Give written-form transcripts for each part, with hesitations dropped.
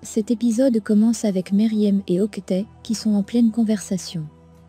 Cet épisode commence avec Meryem et Octet qui sont en pleine conversation.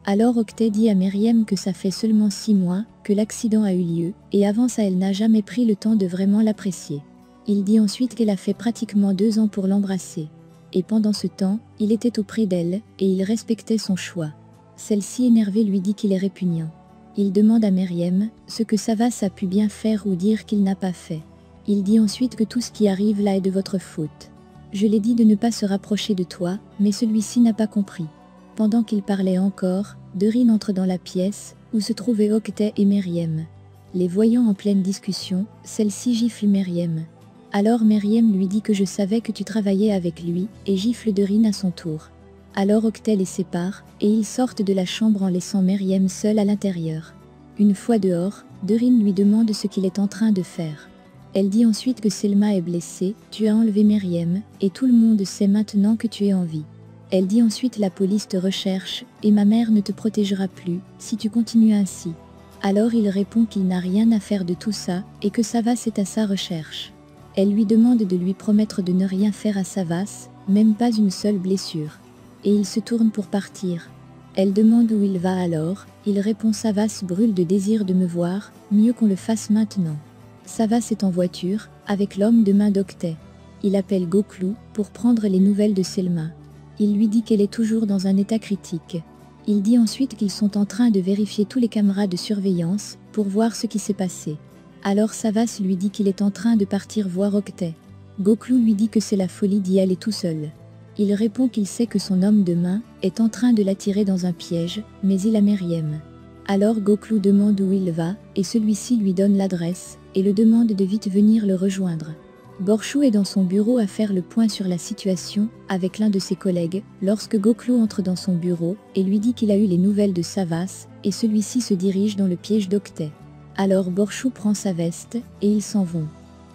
Alors Octet dit à Meryem que ça fait seulement 6 mois que l'accident a eu lieu et avant ça elle n'a jamais pris le temps de vraiment l'apprécier. Il dit ensuite qu'elle a fait pratiquement 2 ans pour l'embrasser. Et pendant ce temps, il était auprès d'elle et il respectait son choix. Celle-ci énervée lui dit qu'il est répugnant. Il demande à Meryem ce que Savas a pu bien faire ou dire qu'il n'a pas fait. Il dit ensuite que tout ce qui arrive là est de votre faute. Je l'ai dit de ne pas se rapprocher de toi, mais celui-ci n'a pas compris. Pendant qu'il parlait encore, Dorine entre dans la pièce, où se trouvaient Octet et Meryem. Les voyant en pleine discussion, celle-ci gifle Meryem. Alors Meryem lui dit que je savais que tu travaillais avec lui, et gifle Dorine à son tour. Alors Octet les sépare, et ils sortent de la chambre en laissant Meryem seule à l'intérieur. Une fois dehors, Dorine lui demande ce qu'il est en train de faire. Elle dit ensuite que Selma est blessée, tu as enlevé Meryem, et tout le monde sait maintenant que tu es en vie. Elle dit ensuite la police te recherche, et ma mère ne te protégera plus, si tu continues ainsi. Alors il répond qu'il n'a rien à faire de tout ça, et que Savas est à sa recherche. Elle lui demande de lui promettre de ne rien faire à Savas, même pas une seule blessure. Et il se tourne pour partir. Elle demande où il va alors, il répond Savas brûle de désir de me voir, mieux qu'on le fasse maintenant. Savas est en voiture, avec l'homme de main d'Octet. Il appelle Goklou pour prendre les nouvelles de Selma. Il lui dit qu'elle est toujours dans un état critique. Il dit ensuite qu'ils sont en train de vérifier tous les caméras de surveillance pour voir ce qui s'est passé. Alors Savas lui dit qu'il est en train de partir voir Octet. Goklou lui dit que c'est la folie d'y aller tout seul. Il répond qu'il sait que son homme de main est en train de l'attirer dans un piège, mais il a Meryem. Alors Goklou demande où il va, et celui-ci lui donne l'adresse, et le demande de vite venir le rejoindre. Borchou est dans son bureau à faire le point sur la situation, avec l'un de ses collègues, lorsque Goklou entre dans son bureau, et lui dit qu'il a eu les nouvelles de Savas, et celui-ci se dirige dans le piège d'Octet. Alors Borchou prend sa veste, et ils s'en vont.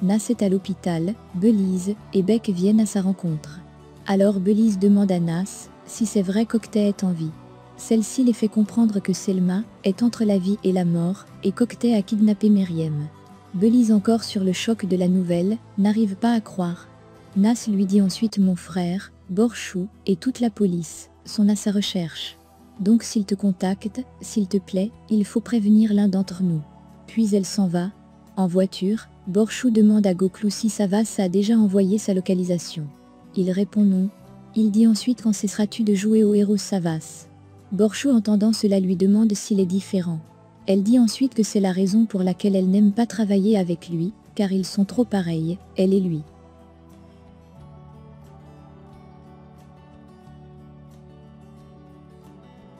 Nas est à l'hôpital, Belize et Beck viennent à sa rencontre. Alors Belize demande à Nas si c'est vrai qu'Octet est en vie. Celle-ci les fait comprendre que Selma est entre la vie et la mort et qu'Octet a kidnappé Meryem. Belize, encore sur le choc de la nouvelle, n'arrive pas à croire. Nas lui dit ensuite mon frère, Borchou et toute la police sont à sa recherche. Donc s'il te contacte, s'il te plaît, il faut prévenir l'un d'entre nous. Puis elle s'en va. En voiture, Borchou demande à Goklou si Savas a déjà envoyé sa localisation. Il répond non. Il dit ensuite quand cesseras-tu de jouer au héros Savas. Borchou entendant cela lui demande s'il est différent. Elle dit ensuite que c'est la raison pour laquelle elle n'aime pas travailler avec lui, car ils sont trop pareils, elle et lui.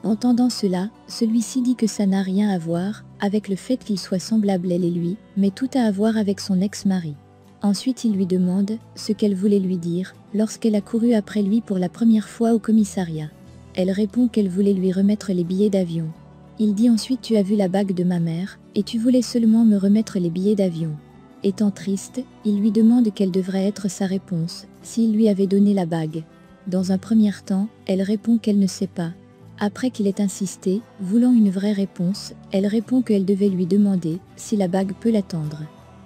Entendant cela, celui-ci dit que ça n'a rien à voir avec le fait qu'ils soient semblables elle et lui, mais tout à voir avec son ex-mari. Ensuite il lui demande ce qu'elle voulait lui dire lorsqu'elle a couru après lui pour la première fois au commissariat. Elle répond qu'elle voulait lui remettre les billets d'avion. Il dit ensuite tu as vu la bague de ma mère, et tu voulais seulement me remettre les billets d'avion. Étant triste, il lui demande quelle devrait être sa réponse, s'il lui avait donné la bague. Dans un premier temps, elle répond qu'elle ne sait pas. Après qu'il ait insisté, voulant une vraie réponse, elle répond qu'elle devait lui demander si la bague peut l'attendre.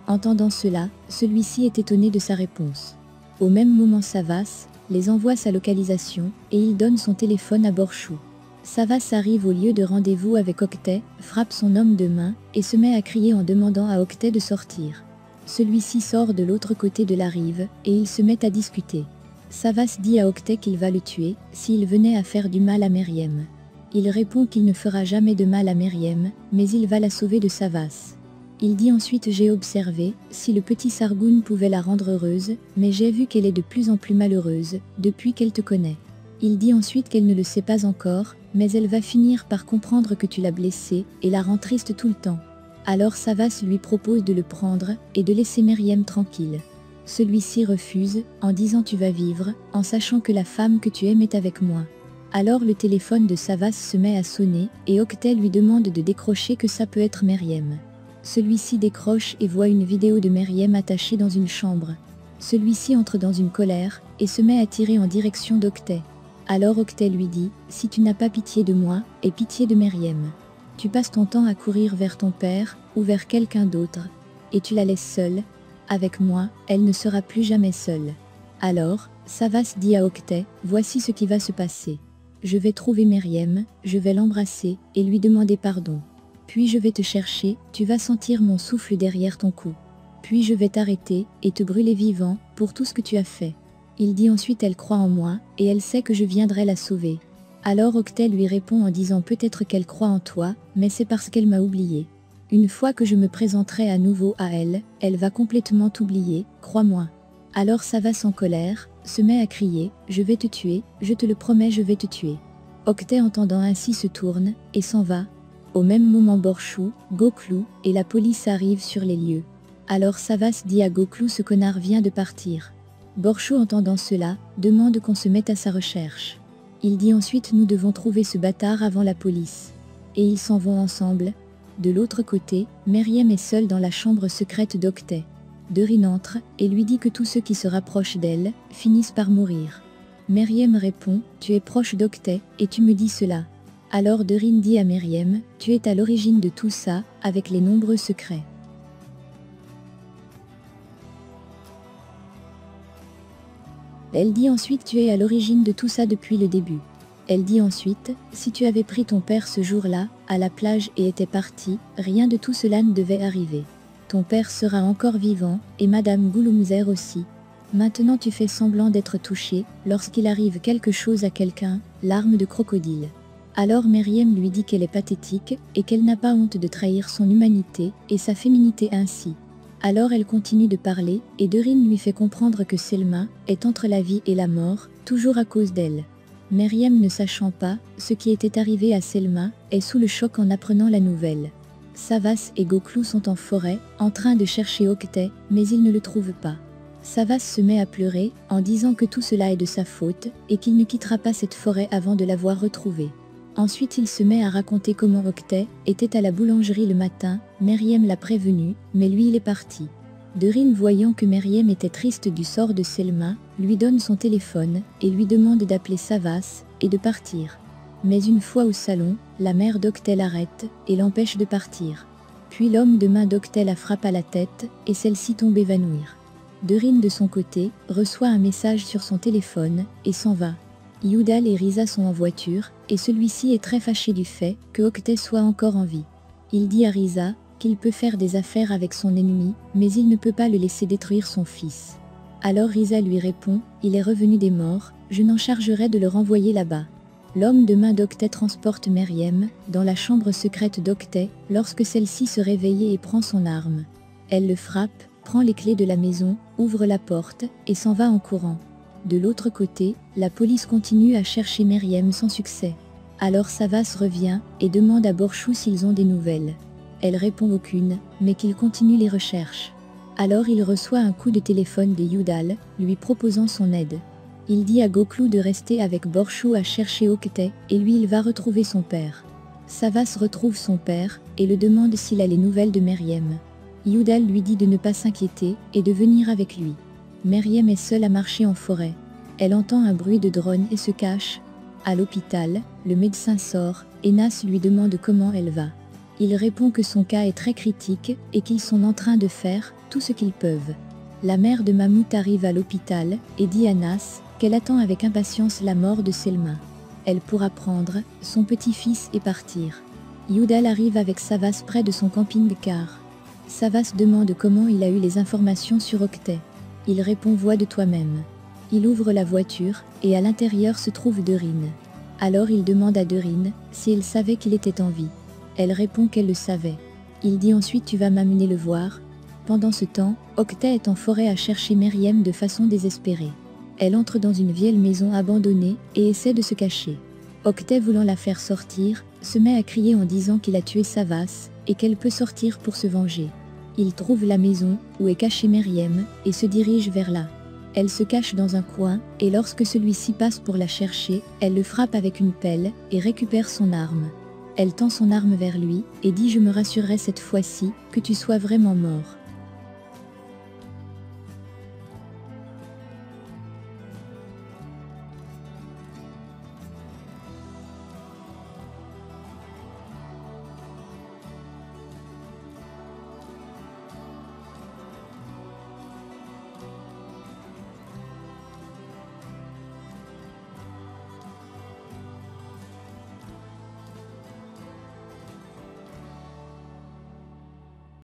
Entendant cela, celui-ci est étonné de sa réponse. Au même moment Savas les envoie sa localisation, et il donne son téléphone à Borchou. Savas arrive au lieu de rendez-vous avec Octet, frappe son homme de main, et se met à crier en demandant à Octet de sortir. Celui-ci sort de l'autre côté de la rive, et ils se mettent à discuter. Savas dit à Octet qu'il va le tuer, s'il venait à faire du mal à Meryem. Il répond qu'il ne fera jamais de mal à Meryem, mais il va la sauver de Savas. Il dit ensuite j'ai observé si le petit Sargoun pouvait la rendre heureuse, mais j'ai vu qu'elle est de plus en plus malheureuse, depuis qu'elle te connaît. Il dit ensuite qu'elle ne le sait pas encore, mais elle va finir par comprendre que tu l'as blessée, et la rend triste tout le temps. Alors Savas lui propose de le prendre, et de laisser Meryem tranquille. Celui-ci refuse, en disant tu vas vivre, en sachant que la femme que tu aimes est avec moi. Alors le téléphone de Savas se met à sonner, et Octet lui demande de décrocher que ça peut être Meryem. Celui-ci décroche et voit une vidéo de Meryem attachée dans une chambre. Celui-ci entre dans une colère, et se met à tirer en direction d'Octet. Alors Octet lui dit, si tu n'as pas pitié de moi, aie pitié de Meryem. Tu passes ton temps à courir vers ton père, ou vers quelqu'un d'autre, et tu la laisses seule. Avec moi, elle ne sera plus jamais seule. Alors, Savas dit à Octet, voici ce qui va se passer. Je vais trouver Myriam, je vais l'embrasser et lui demander pardon. Puis je vais te chercher, tu vas sentir mon souffle derrière ton cou. Puis je vais t'arrêter et te brûler vivant pour tout ce que tu as fait. Il dit ensuite elle croit en moi et elle sait que je viendrai la sauver. Alors Octet lui répond en disant peut-être qu'elle croit en toi, mais c'est parce qu'elle m'a oublié. Une fois que je me présenterai à nouveau à elle, elle va complètement t'oublier, crois-moi. Alors Savas en colère, se met à crier, je vais te tuer, je te le promets je vais te tuer. Octet entendant ainsi se tourne, et s'en va. Au même moment Borchou, Goclou, et la police arrivent sur les lieux. Alors Savas dit à Goclou ce connard vient de partir. Borchou entendant cela, demande qu'on se mette à sa recherche. Il dit ensuite nous devons trouver ce bâtard avant la police. Et ils s'en vont ensemble. De l'autre côté, Myriam est seule dans la chambre secrète d'Octet. Dorine entre et lui dit que tous ceux qui se rapprochent d'elle finissent par mourir. Myriam répond, tu es proche d'Octet et tu me dis cela. Alors Dorine dit à Myriam, tu es à l'origine de tout ça, avec les nombreux secrets. Elle dit ensuite tu es à l'origine de tout ça depuis le début. Elle dit ensuite, si tu avais pris ton père ce jour-là, à la plage et étais parti, rien de tout cela ne devait arriver. Ton père sera encore vivant, et Madame Gouloumzer aussi. Maintenant tu fais semblant d'être touché, lorsqu'il arrive quelque chose à quelqu'un, larmes de crocodile. Alors Myriam lui dit qu'elle est pathétique, et qu'elle n'a pas honte de trahir son humanité, et sa féminité ainsi. Alors elle continue de parler, et Dorine lui fait comprendre que Selma est entre la vie et la mort, toujours à cause d'elle. Myriam ne sachant pas ce qui était arrivé à Selma, est sous le choc en apprenant la nouvelle. Savas et Goclou sont en forêt, en train de chercher Octet, mais ils ne le trouvent pas. Savas se met à pleurer, en disant que tout cela est de sa faute, et qu'il ne quittera pas cette forêt avant de l'avoir retrouvée. Ensuite il se met à raconter comment Octet était à la boulangerie le matin, Myriam l'a prévenu, mais lui il est parti. Dorine voyant que Myriam était triste du sort de Selma, lui donne son téléphone, et lui demande d'appeler Savas, et de partir. Mais une fois au salon, la mère d'Octet l'arrête, et l'empêche de partir. Puis l'homme de main d'Octet la frappe à la tête, et celle-ci tombe évanouir. Dorine de son côté, reçoit un message sur son téléphone, et s'en va. Youdal et Risa sont en voiture, et celui-ci est très fâché du fait que Octet soit encore en vie. Il dit à Risa qu'il peut faire des affaires avec son ennemi, mais il ne peut pas le laisser détruire son fils. Alors Risa lui répond, il est revenu des morts, je n'en chargerai de le renvoyer là-bas. L'homme de main d'Octet transporte Myriam dans la chambre secrète d'Octet lorsque celle-ci se réveille et prend son arme. Elle le frappe, prend les clés de la maison, ouvre la porte et s'en va en courant. De l'autre côté, la police continue à chercher Myriam sans succès. Alors Savas revient et demande à Borchou s'ils ont des nouvelles. Elle répond aucune, mais qu'il continue les recherches. Alors il reçoit un coup de téléphone de Youdal, lui proposant son aide. Il dit à Goclou de rester avec Borchou à chercher Octet, et lui il va retrouver son père. Savas retrouve son père, et le demande s'il a les nouvelles de Myriam. Youdal lui dit de ne pas s'inquiéter, et de venir avec lui. Myriam est seule à marcher en forêt. Elle entend un bruit de drone et se cache. À l'hôpital, le médecin sort, et Nas lui demande comment elle va. Il répond que son cas est très critique, et qu'ils sont en train de faire tout ce qu'ils peuvent. La mère de Mahmoud arrive à l'hôpital, et dit à Nas qu'elle attend avec impatience la mort de Selma. Elle pourra prendre son petit-fils et partir. Youdal arrive avec Savas près de son camping-car. Savas demande comment il a eu les informations sur Octet. Il répond vois de toi-même. Il ouvre la voiture, et à l'intérieur se trouve Dorine. Alors il demande à Dorine si elle savait qu'il était en vie. Elle répond qu'elle le savait. Il dit ensuite tu vas m'amener le voir. Pendant ce temps, Octet est en forêt à chercher Myriam de façon désespérée. Elle entre dans une vieille maison abandonnée et essaie de se cacher. Octet voulant la faire sortir, se met à crier en disant qu'il a tué Savas et qu'elle peut sortir pour se venger. Il trouve la maison où est cachée Myriam et se dirige vers là. Elle se cache dans un coin et lorsque celui-ci passe pour la chercher, elle le frappe avec une pelle et récupère son arme. Elle tend son arme vers lui et dit je me rassurerai cette fois-ci que tu sois vraiment mort.